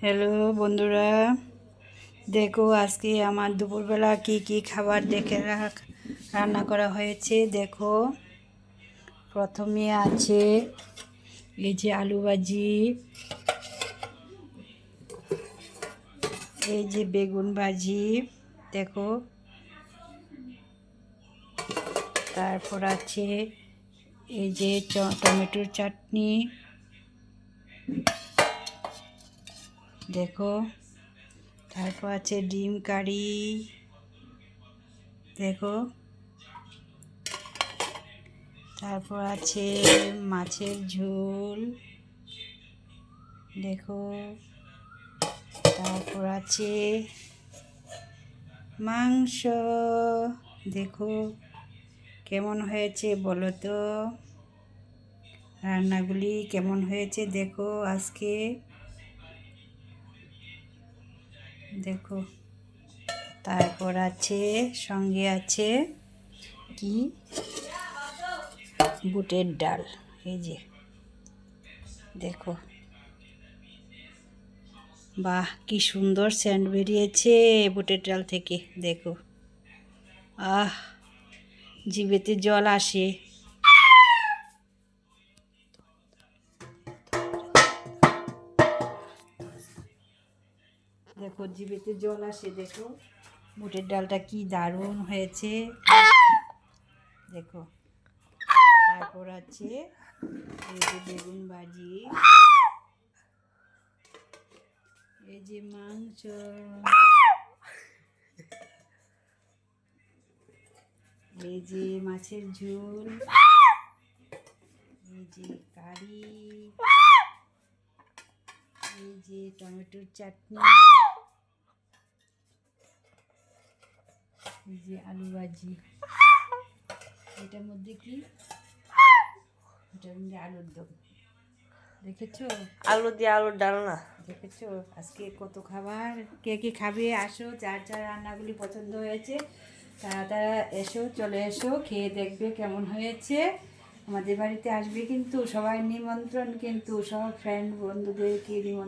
Hello বন্ধুরা, দেখো আজকে আমার দুপুরবেলা কি খাবার রান্না করা হয়েছে। দেখো, প্রথমে আছে এই যে আলু ভাজি, এই যে বেগুন ভাজি, দেখো। তারপর আছে এই যে টমেটোর চাটনি, দেখো। তারপর আছে ডিম কারি, দেখো। তারপর আছে মাছের ঝোল, দেখো। তারপর আছে মাংস, দেখো। কেমন হয়েছে বলো তো, রান্নাগুলি কেমন হয়েছে দেখো আজকে, দেখো। তারপর আছে সঙ্গে আছে কি, বুটের ডাল, এই যে দেখো। বাহ, কি সুন্দর সেন্ট বেরিয়েছে বুটের ডাল থেকে, দেখো। আহ, জিভেতে জল আসে। দেখো, জিভেতে জল আসে, দেখো। বুটের ডালটা কি দারুণ হয়েছে, দেখো। তারপর আছে এই যে বেগুন ভাজি, এই যে মাংস, এই যে মাছের ঝোল, এই যে কারি, এই যে টমেটোর চাটনি, এই যে আলু ভাজি। এটার মধ্যে কি, এটার মধ্যে আলুর দম, দেখেছো? আলু দিয়ে আলুর ডালনা, দেখেছো? আজকে কত খাবার, কে কে খাবে আসো, যার যার রান্নাগুলি পছন্দ হয়েছে তারা তারা এসো, চলে এসো, খেয়ে দেখবে কেমন হয়েছে। আমাদের বাড়িতে আসবে কিন্তু, সবাই নিমন্ত্রণ, কিন্তু সব ফ্রেন্ড বন্ধুদেরকে নিমন্ত্রণ।